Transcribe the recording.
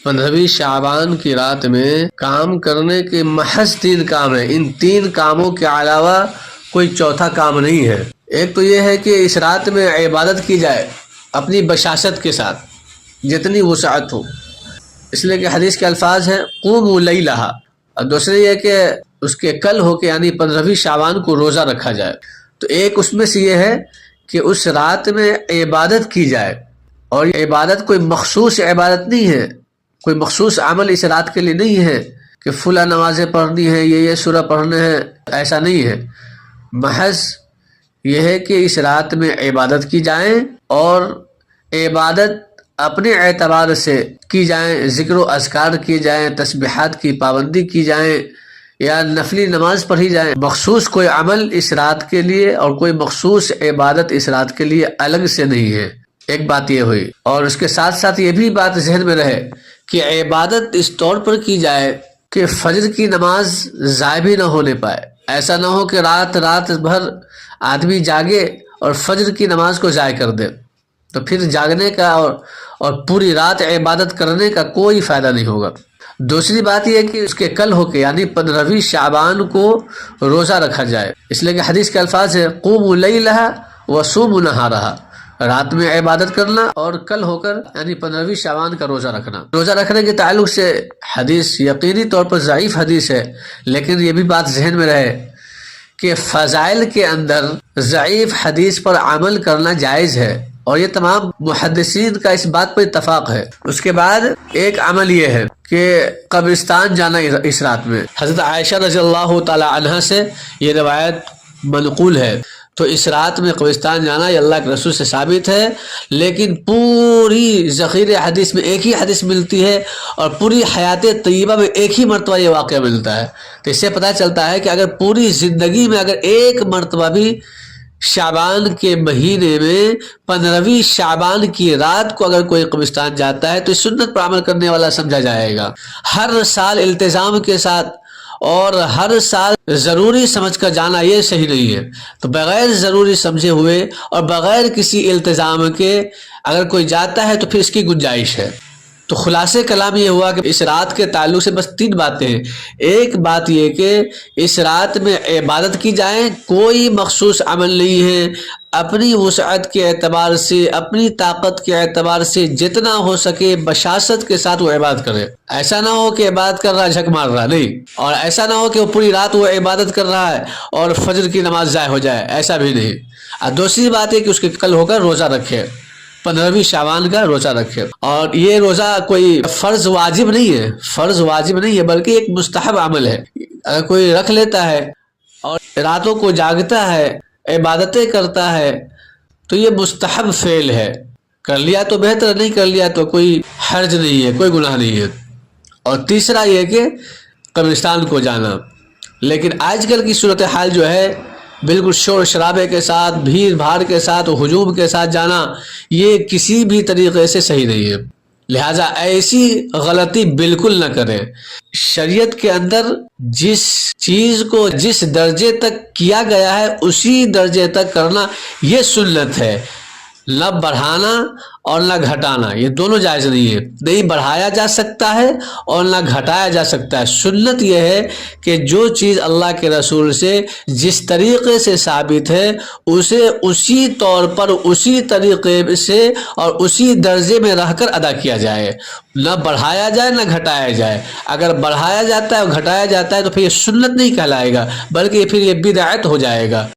15ویں شعبان کی رات میں کام کرنے کے محض 3 کام ہیں. ان 3 کاموں کے علاوہ کوئی چوتھا کام نہیں ہے. ایک تو یہ ہے کہ اس رات میں عبادت کی جائے اپنی بشاشت کے ساتھ جتنی وسعت ہو، اس لیے کہ حدیث کے الفاظ ہیں قوموا لیلہا. اور دوسرے یہ کہ اس کے کل ہو کے یعنی 15ویں شعبان کو روزہ رکھا جائے. تو ایک اس میں سے یہ ہے کہ اس رات میں عبادت کی جائے، اور یہ عبادت کوئی مخصوص عبادت نہیں ہے، کوئی مخصوص عمل اس رات کے لیے نہیں ہے کہ فلاں نمازیں پڑھنی ہے، یہ سورہ پڑھنے ہیں، ایسا نہیں ہے. محض یہ ہے کہ اس رات میں عبادت کی جائیں، اور عبادت اپنے اعتبار سے کی جائیں، ذکر و اذکار کی جائیں، تسبیحات کی پابندی کی جائیں، یا نفلی نماز پڑھی جائیں. مخصوص کوئی عمل اس رات کے لیے اور کوئی مخصوص عبادت اس رات کے لیے الگ سے نہیں ہے. ایک بات یہ ہوئی، اور اس کے ساتھ ساتھ یہ بھی بات ذہن میں رہے کہ عبادت اس طور پر کی جائے کہ فجر کی نماز ضائع بھی نہ ہونے پائے. ایسا نہ ہو کہ رات بھر آدمی جاگے اور فجر کی نماز کو ضائع کر دے، تو پھر جاگنے کا اور پوری رات عبادت کرنے کا کوئی فائدہ نہیں ہوگا. دوسری بات یہ ہے کہ اس کے کل ہو کے یعنی 15ویں شعبان کو روزہ رکھا جائے، اس لیے کہ حدیث کے الفاظ ہے قوموا لیلہا وصوموا نہارہا. رات میں عبادت کرنا اور کل ہو کر یعنی 15ویں شعبان کا روزہ رکھنا. روزہ رکھنے کے تعلق سے حدیث یقینی طور پر ضعیف حدیث ہے، لیکن یہ بھی بات ذہن میں رہے کہ فضائل کے اندر ضعیف حدیث پر عمل کرنا جائز ہے، اور یہ تمام محدثین کا اس بات پر اتفاق ہے. اس کے بعد ایک عمل یہ ہے کہ قبرستان جانا اس رات میں. حضرت عائشہ رضی اللہ تعالی عنہ سے یہ روایت منقول ہے. تو اس رات میں قبرستان جانا یہ اللہ کے رسول سے ثابت ہے، لیکن پوری ذخیرہ حدیث میں ایک ہی حدیث ملتی ہے، اور پوری حیات طیبہ میں ایک ہی مرتبہ یہ واقعہ ملتا ہے. تو اس سے پتہ چلتا ہے کہ اگر پوری زندگی میں اگر ایک مرتبہ بھی شعبان کے مہینے میں 15ویں شعبان کی رات کو اگر کوئی قبرستان جاتا ہے تو اس سنت پر عمل کرنے والا سمجھا جائے گا. ہر سال التزام کے ساتھ اور ہر سال ضروری سمجھ کر جانا یہ صحیح نہیں ہے. تو بغیر ضروری سمجھے ہوئے اور بغیر کسی التزام کے اگر کوئی جاتا ہے تو پھر اس کی گنجائش ہے. تو خلاصے کلام یہ ہوا کہ اس رات کے تعلق سے بس 3 باتیں ہیں. ایک بات یہ کہ اس رات میں عبادت کی جائے، کوئی مخصوص عمل نہیں ہے، اپنی وسعت کے اعتبار سے اپنی طاقت کے اعتبار سے جتنا ہو سکے بشاشت کے ساتھ وہ عبادت کرے. ایسا نہ ہو کہ عبادت کر رہا ہے جھک مار رہا نہیں، اور ایسا نہ ہو کہ وہ پوری رات وہ عبادت کر رہا ہے اور فجر کی نماز ضائع ہو جائے، ایسا بھی نہیں. اور دوسری بات ہے کہ اس کے کل ہو کر روزہ رکھے، 15ویں شعبان کا روزہ رکھے. اور یہ روزہ کوئی فرض واجب نہیں ہے، بلکہ ایک مستحب عمل ہے. اگر کوئی رکھ لیتا ہے اور راتوں کو جاگتا ہے، عبادتیں کرتا ہے، تو یہ مستحب فعل ہے. کر لیا تو بہتر، نہیں کر لیا تو کوئی حرج نہیں ہے، کوئی گناہ نہیں ہے. اور تیسرا یہ کہ قبرستان کو جانا. لیکن آج کل کی صورتحال جو ہے بالکل شور شرابے کے ساتھ، بھیڑ بھاڑ کے ساتھ، ہجوم کے ساتھ جانا، یہ کسی بھی طریقے سے صحیح نہیں ہے. لہٰذا ایسی غلطی بالکل نہ کریں. شریعت کے اندر جس چیز کو جس درجے تک کیا گیا ہے اسی درجے تک کرنا یہ سنت ہے. نہ بڑھانا اور نہ گھٹانا، یہ دونوں جائز نہیں ہے. نہیں بڑھایا جا سکتا ہے اور نہ گھٹایا جا سکتا ہے. سنت یہ ہے کہ جو چیز اللہ کے رسول سے جس طریقے سے ثابت ہے اسے اسی طور پر اسی طریقے سے اور اسی درجے میں رہ کر ادا کیا جائے، نہ بڑھایا جائے نہ گھٹایا جائے. اگر بڑھایا جاتا ہے اور گھٹایا جاتا ہے تو پھر یہ سنت نہیں کہلائے گا، بلکہ پھر یہ بدعت ہو جائے گا.